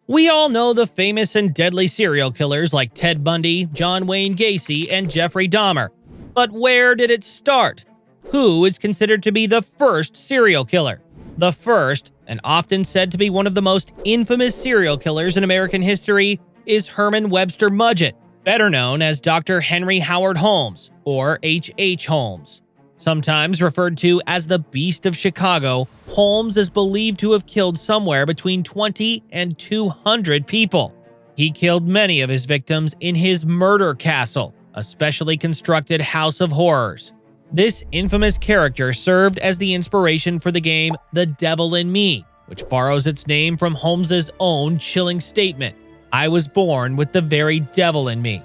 We all know the famous and deadly serial killers like Ted Bundy, John Wayne Gacy, and Jeffrey Dahmer. But where did it start? Who is considered to be the first serial killer? The first, and often said to be one of the most infamous serial killers in American history, is Herman Webster Mudgett, better known as Dr. Henry Howard Holmes, or H.H. Holmes. Sometimes referred to as the Beast of Chicago, Holmes is believed to have killed somewhere between 20 and 200 people. He killed many of his victims in his murder castle, a specially constructed house of horrors. This infamous character served as the inspiration for the game The Devil in Me, which borrows its name from Holmes's own chilling statement, "I was born with the very devil in me."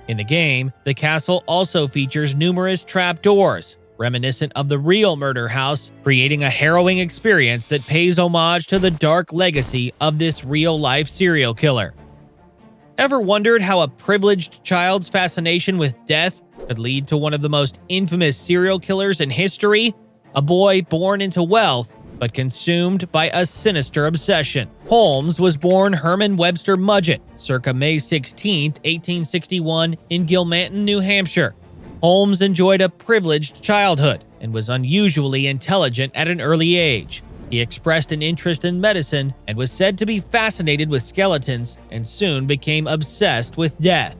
In the game, the castle also features numerous trapdoors, reminiscent of the real murder house, creating a harrowing experience that pays homage to the dark legacy of this real-life serial killer. Ever wondered how a privileged child's fascination with death could lead to one of the most infamous serial killers in history? A boy born into wealth, but consumed by a sinister obsession. Holmes was born Herman Webster Mudgett, circa May 16, 1861, in Gilmanton, New Hampshire. Holmes enjoyed a privileged childhood and was unusually intelligent at an early age. He expressed an interest in medicine and was said to be fascinated with skeletons and soon became obsessed with death.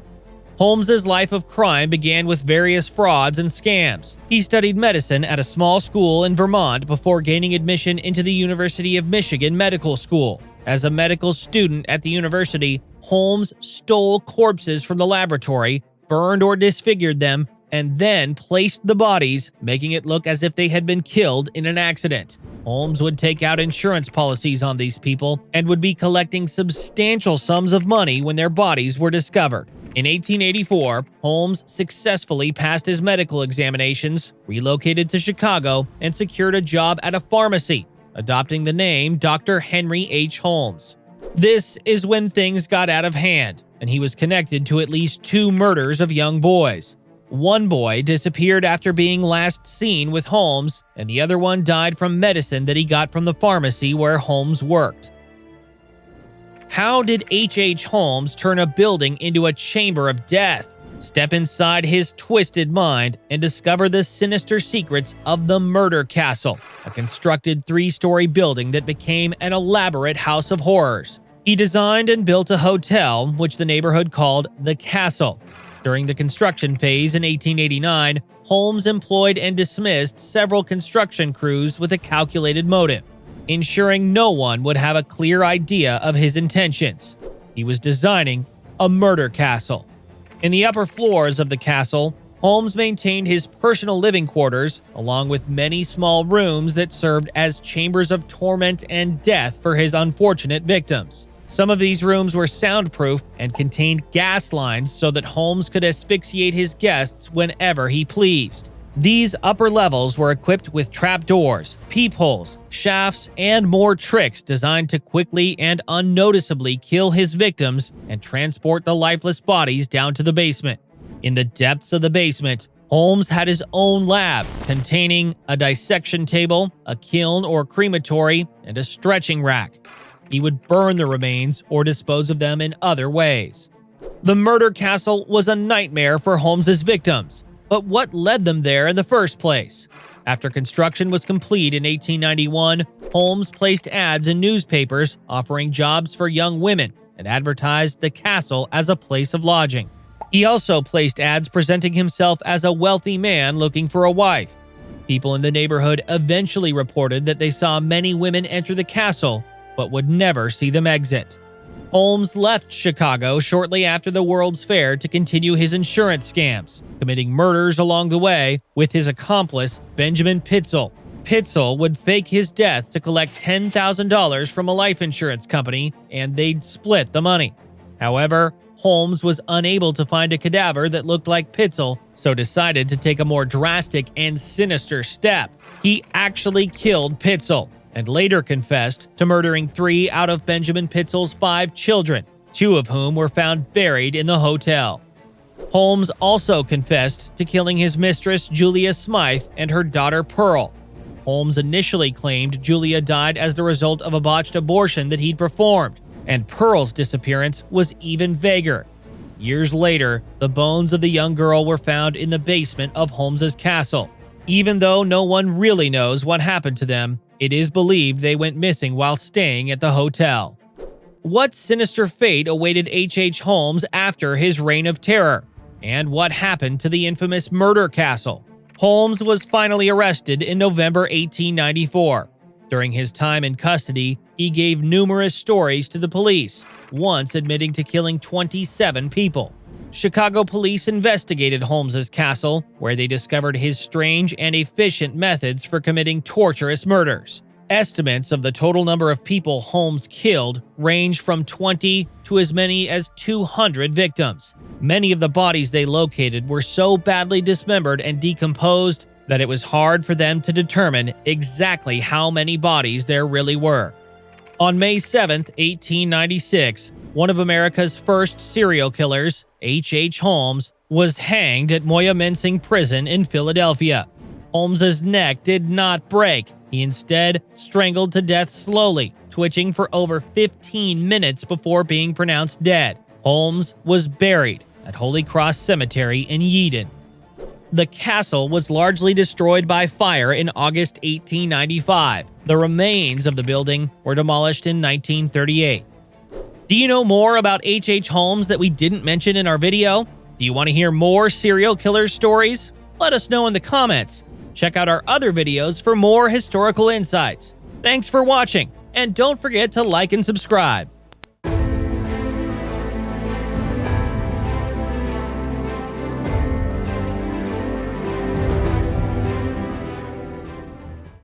Holmes's life of crime began with various frauds and scams. He studied medicine at a small school in Vermont before gaining admission into the University of Michigan Medical School. As a medical student at the university, Holmes stole corpses from the laboratory, burned or disfigured them, and then placed the bodies, making it look as if they had been killed in an accident. Holmes would take out insurance policies on these people and would be collecting substantial sums of money when their bodies were discovered. In 1884, Holmes successfully passed his medical examinations, relocated to Chicago, and secured a job at a pharmacy, adopting the name Dr. Henry H. Holmes. This is when things got out of hand, and he was connected to at least 2 murders of young boys. One boy disappeared after being last seen with Holmes, and the other one died from medicine that he got from the pharmacy where Holmes worked. How did H.H. Holmes turn a building into a chamber of death, step inside his twisted mind, and discover the sinister secrets of the Murder Castle, a constructed 3-story building that became an elaborate house of horrors? He designed and built a hotel, which the neighborhood called the Castle. During the construction phase in 1889, Holmes employed and dismissed several construction crews with a calculated motive, ensuring no one would have a clear idea of his intentions. He was designing a murder castle. In the upper floors of the castle, Holmes maintained his personal living quarters, along with many small rooms that served as chambers of torment and death for his unfortunate victims. Some of these rooms were soundproof and contained gas lines so that Holmes could asphyxiate his guests whenever he pleased. These upper levels were equipped with trapdoors, peepholes, shafts, and more tricks designed to quickly and unnoticeably kill his victims and transport the lifeless bodies down to the basement. In the depths of the basement, Holmes had his own lab containing a dissection table, a kiln or crematory, and a stretching rack. He would burn the remains or dispose of them in other ways. The murder castle was a nightmare for Holmes's victims. But what led them there in the first place? After construction was complete in 1891, Holmes placed ads in newspapers offering jobs for young women and advertised the castle as a place of lodging. He also placed ads presenting himself as a wealthy man looking for a wife. People in the neighborhood eventually reported that they saw many women enter the castle, but would never see them exit. Holmes left Chicago shortly after the World's Fair to continue his insurance scams, committing murders along the way with his accomplice, Benjamin Pitzel. Pitzel would fake his death to collect $10,000 from a life insurance company, and they'd split the money. However, Holmes was unable to find a cadaver that looked like Pitzel, so decided to take a more drastic and sinister step. He actually killed Pitzel, and later confessed to murdering 3 out of Benjamin Pitzel's 5 children, 2 of whom were found buried in the hotel. Holmes also confessed to killing his mistress Julia Smythe and her daughter Pearl. Holmes initially claimed Julia died as the result of a botched abortion that he'd performed. And Pearl's disappearance was even vaguer. Years later, the bones of the young girl were found in the basement of Holmes's castle. Even though no one really knows what happened to them, it is believed they went missing while staying at the hotel. What sinister fate awaited H.H. Holmes after his reign of terror? And what happened to the infamous murder castle? Holmes was finally arrested in November 1894. During his time in custody, he gave numerous stories to the police, once admitting to killing 27 people. Chicago police investigated Holmes's castle, where they discovered his strange and efficient methods for committing torturous murders. Estimates of the total number of people Holmes killed range from 20 to as many as 200 victims. Many of the bodies they located were so badly dismembered and decomposed that it was hard for them to determine exactly how many bodies there really were. On May 7, 1896, one of America's first serial killers, H.H. Holmes, was hanged at Moyamensing Prison in Philadelphia. Holmes's neck did not break. He instead strangled to death slowly, twitching for over 15 minutes before being pronounced dead. Holmes was buried at Holy Cross Cemetery in Yeadon. The castle was largely destroyed by fire in August 1895. The remains of the building were demolished in 1938. Do you know more about H.H. Holmes that we didn't mention in our video? Do you want to hear more serial killer stories? Let us know in the comments. Check out our other videos for more historical insights. Thanks for watching, and don't forget to like and subscribe.